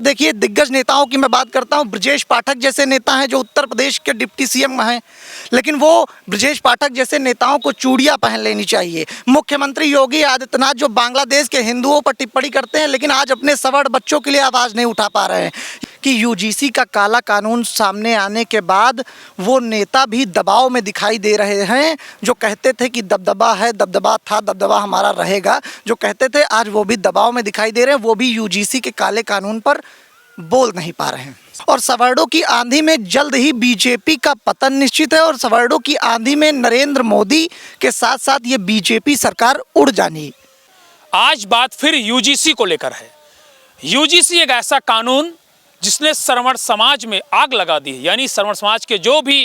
देखिए, दिग्गज नेताओं की मैं बात करता हूं। ब्रजेश पाठक जैसे नेता हैं जो उत्तर प्रदेश के डिप्टी सीएम हैं, लेकिन वो ब्रजेश पाठक जैसे नेताओं को चूड़ियां पहन लेनी चाहिए। मुख्यमंत्री योगी आदित्यनाथ जो बांग्लादेश के हिंदुओं पर टिप्पणी करते हैं, लेकिन आज अपने सवर्ण बच्चों के लिए आवाज़ नहीं उठा पा रहे हैं कि यूजीसी का काला कानून सामने आने के बाद वो नेता भी दबाव में दिखाई दे रहे हैं। जो कहते थे कि दबदबा है, दबदबा था, दबदबा हमारा रहेगा, जो कहते थे आज वो भी दबाव में दिखाई दे रहे हैं। वो भी यूजीसी के काले कानून पर बोल नहीं पा रहे हैं। और सवर्णों की आंधी में जल्द ही बीजेपी का पतन निश्चित है और सवर्णों की आंधी में नरेंद्र मोदी के साथ साथ ये बीजेपी सरकार उड़ जानी। आज बात फिर यूजीसी को लेकर है। यूजीसी एक ऐसा कानून जिसने सवर्ण समाज में आग लगा दी है, यानी सवर्ण समाज के जो भी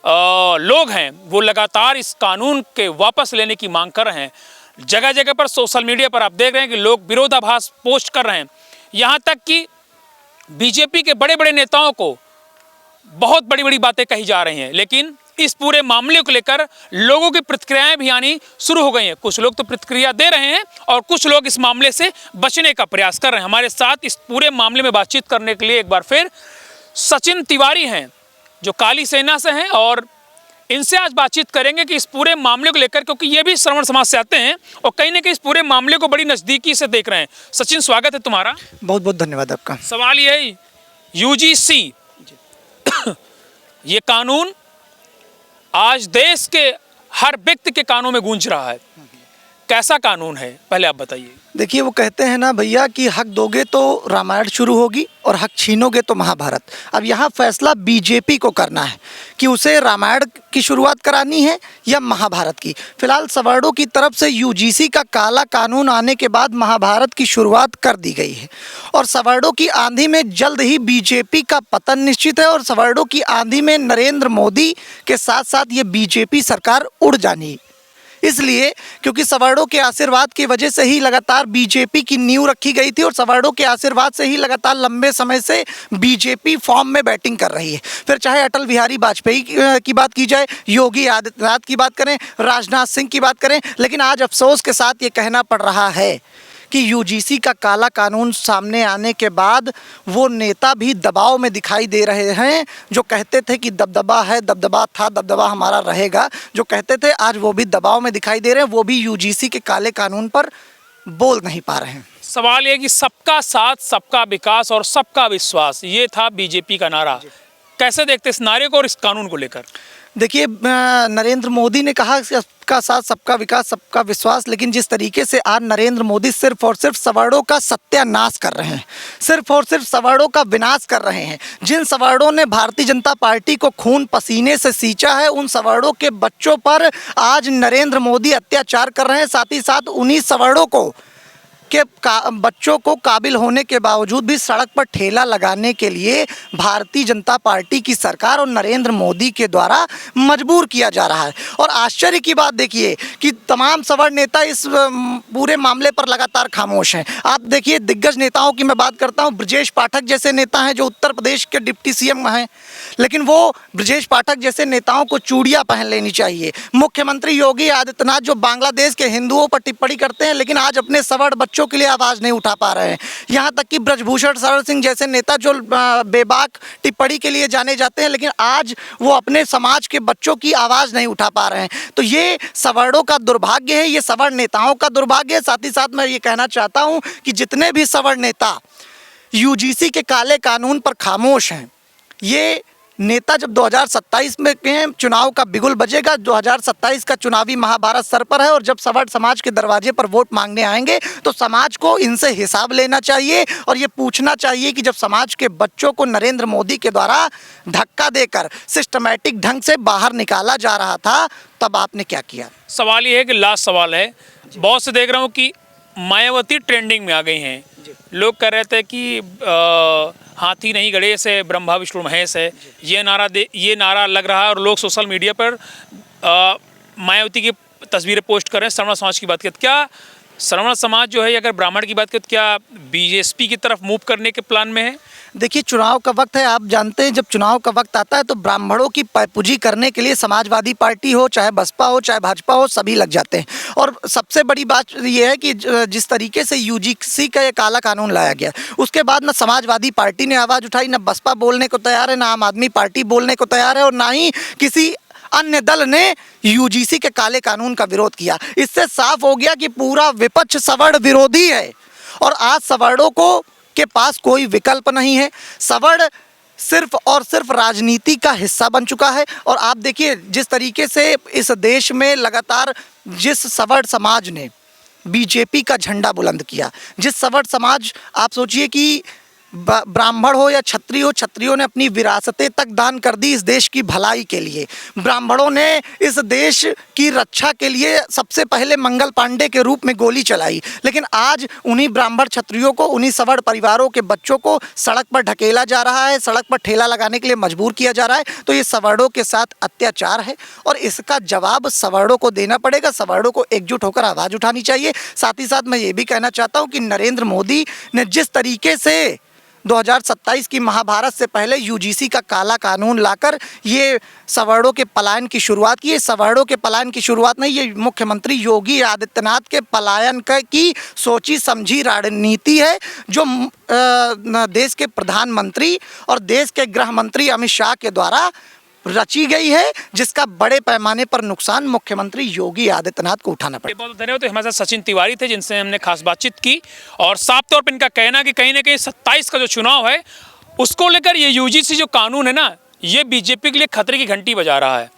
लोग हैं वो लगातार इस कानून के वापस लेने की मांग कर रहे हैं। जगह जगह पर सोशल मीडिया पर आप देख रहे हैं कि लोग विरोधाभास पोस्ट कर रहे हैं। यहाँ तक कि बीजेपी के बड़े बड़े नेताओं को बहुत बड़ी बड़ी बातें कही जा रही हैं, लेकिन इस पूरे मामले को लेकर लोगों की प्रतिक्रियाएं भी आनी शुरू हो गई हैं। कुछ लोग तो प्रतिक्रिया दे रहे हैं और कुछ लोग इस मामले से बचने का प्रयास कर रहे हैं। हमारे साथ इस पूरे मामले में बातचीत करने के लिए एक बार फिर सचिन तिवारी हैं जो काली सेना से हैं और इनसे आज बातचीत करेंगे कि इस पूरे मामले को लेकर, क्योंकि ये भी श्रवण समाज से आते हैं और कहीं ना कहीं इस पूरे मामले को बड़ी नज़दीकी से देख रहे हैं। सचिन, स्वागत है तुम्हारा। बहुत बहुत धन्यवाद आपका। सवाल ये है, यूजीसी ये कानून आज देश के हर व्यक्ति के कानों में गूंज रहा है। कैसा कानून है, पहले आप बताइए। देखिए, वो कहते हैं ना भैया कि हक दोगे तो रामायण शुरू होगी और हक छीनोगे तो महाभारत। अब यहाँ फैसला बीजेपी को करना है कि उसे रामायण की शुरुआत करानी है या महाभारत की। फिलहाल सवर्णों की तरफ से यूजीसी का काला कानून आने के बाद महाभारत की शुरुआत कर दी गई है और सवर्णों की आंधी में जल्द ही बीजेपी का पतन निश्चित है और सवर्णों की आंधी में नरेंद्र मोदी के साथ साथ ये बीजेपी सरकार उड़ जानी। इसलिए क्योंकि सवर्णों के आशीर्वाद की वजह से ही लगातार बीजेपी की नींव रखी गई थी और सवर्णों के आशीर्वाद से ही लगातार लंबे समय से बीजेपी फॉर्म में बैटिंग कर रही है। फिर चाहे अटल बिहारी वाजपेयी की बात की जाए, योगी आदित्यनाथ की बात करें, राजनाथ सिंह की बात करें, लेकिन आज अफसोस के साथ ये कहना पड़ रहा है कि यूजीसी का काला कानून सामने आने के बाद वो नेता भी दबाव में दिखाई दे रहे हैं। जो कहते थे कि दबदबा है, दबदबा था, दबदबा हमारा रहेगा, जो कहते थे आज वो भी दबाव में दिखाई दे रहे हैं। वो भी यूजीसी के काले कानून पर बोल नहीं पा रहे हैं। सवाल ये कि सबका साथ, सबका विकास और सबका विश्वास, ये था बीजेपी का नारा। कैसे देखते इस नारे को और इस कानून को लेकर? देखिए, नरेंद्र मोदी ने कहा सबका साथ, सबका विकास, सबका विश्वास, लेकिन जिस तरीके से आज नरेंद्र मोदी सिर्फ और सिर्फ सवर्णों का सत्यानाश कर रहे हैं, सिर्फ और सिर्फ सवर्णों का विनाश कर रहे हैं। जिन सवर्णों ने भारतीय जनता पार्टी को खून पसीने से सींचा है, उन सवर्णों के बच्चों पर आज नरेंद्र मोदी अत्याचार कर रहे हैं। साथ ही साथ उन्हीं सवर्णों को के बच्चों को काबिल होने के बावजूद भी सड़क पर ठेला लगाने के लिए भारतीय जनता पार्टी की सरकार और नरेंद्र मोदी के द्वारा मजबूर किया जा रहा है। और आश्चर्य की बात देखिए कि तमाम सवर्ण नेता इस पूरे मामले पर लगातार खामोश हैं। आप देखिए, दिग्गज नेताओं की मैं बात करता हूं। ब्रजेश पाठक जैसे नेता हैं जो उत्तर प्रदेश के डिप्टी सीएम हैं, लेकिन वो ब्रजेश पाठक जैसे नेताओं को चूड़ियां पहन लेनी चाहिए। मुख्यमंत्री योगी आदित्यनाथ जो बांग्लादेश के हिंदुओं पर टिप्पणी करते हैं, लेकिन आज अपने सवर्ण बच्चों के लिए आवाज़ नहीं उठा पा रहे हैं। यहाँ तक कि ब्रजभूषण शरण सिंह जैसे नेता जो बेबाक टिप्पणी के लिए जाने जाते हैं, लेकिन आज वो अपने समाज के बच्चों की आवाज़ नहीं उठा पा रहे हैं। तो ये सवर्णों का दुर्भाग्य है, ये सवर्ण नेताओं का दुर्भाग्य है। साथ ही साथ मैं ये कहना चाहता हूँ कि जितने भी सवर्ण नेता यूजीसी के काले कानून पर खामोश हैं, ये नेता जब 2027 में के चुनाव का बिगुल बजेगा, 2027 का चुनावी महाभारत सर पर है और जब सवर्ण समाज के दरवाजे पर वोट मांगने आएंगे तो समाज को इनसे हिसाब लेना चाहिए और ये पूछना चाहिए कि जब समाज के बच्चों को नरेंद्र मोदी के द्वारा धक्का देकर सिस्टमैटिक ढंग से बाहर निकाला जा रहा था, तब आपने क्या किया? सवाल ये है कि लास्ट सवाल है, बहुत से देख रहा हूँ कि मायावती ट्रेंडिंग में आ गई हैं। लोग कह रहे थे कि हाथी नहीं गणेश है, ब्रह्मा विष्णु महेश है, ये नारा लग रहा है और लोग सोशल मीडिया पर मायावती की तस्वीरें पोस्ट कर रहे हैं। सवर्ण समाज की बात की, क्या श्रवण समाज जो है, अगर ब्राह्मण की बात करें तो क्या बीएसपी की तरफ मूव करने के प्लान में है? देखिए, चुनाव का वक्त है, आप जानते हैं जब चुनाव का वक्त आता है तो ब्राह्मणों की पैपूजी करने के लिए समाजवादी पार्टी हो, चाहे बसपा हो, चाहे भाजपा हो, सभी लग जाते हैं। और सबसे बड़ी बात यह है कि जिस तरीके से यूजीसी का ये काला कानून लाया गया, उसके बाद ना समाजवादी पार्टी ने आवाज़ उठाई, ना बसपा बोलने को तैयार है, ना आम आदमी पार्टी बोलने को तैयार है, और ना ही किसी अन्य दल ने यूजीसी के काले कानून का विरोध किया। इससे साफ हो गया कि पूरा विपक्ष सवर्ण विरोधी है और आज सवर्णों को के पास कोई विकल्प नहीं है। सवर्ण सिर्फ और सिर्फ राजनीति का हिस्सा बन चुका है। और आप देखिए जिस तरीके से इस देश में लगातार जिस सवर्ण समाज ने बीजेपी का झंडा बुलंद किया, जिस सवर्ण समाज, आप सोचिए कि ब्राह्मण हो या क्षत्रिय हो, क्षत्रियों ने अपनी विरासतें तक दान कर दी इस देश की भलाई के लिए। ब्राह्मणों ने इस देश की रक्षा के लिए सबसे पहले मंगल पांडे के रूप में गोली चलाई, लेकिन आज उन्हीं ब्राह्मण क्षत्रियों को, उन्हीं सवर्ण परिवारों के बच्चों को सड़क पर ढकेला जा रहा है, सड़क पर ठेला लगाने के लिए मजबूर किया जा रहा है। तो ये सवर्णों के साथ अत्याचार है और इसका जवाब सवर्णों को देना पड़ेगा। सवर्णों को एकजुट होकर आवाज़ उठानी चाहिए। साथ ही साथ मैं ये भी कहना चाहता हूँ कि नरेंद्र मोदी ने जिस तरीके से 2027 की महाभारत से पहले यूजीसी का काला कानून लाकर ये सवर्णों के पलायन की शुरुआत की है, सवर्णों के पलायन की शुरुआत नहीं, ये मुख्यमंत्री योगी आदित्यनाथ के पलायन की सोची समझी रणनीति है जो देश के प्रधानमंत्री और देश के गृह मंत्री अमित शाह के द्वारा रची गई है, जिसका बड़े पैमाने पर नुकसान मुख्यमंत्री योगी आदित्यनाथ को उठाना पड़ेगा। बहुत धन्यवाद। तो हमारे साथ सचिन तिवारी थे जिनसे हमने खास बातचीत की और साफ तौर पर इनका कहना कि कहीं ना कहीं 27 का जो चुनाव है उसको लेकर ये यूजीसी जो कानून है ना, ये बीजेपी के लिए खतरे की घंटी बजा रहा है।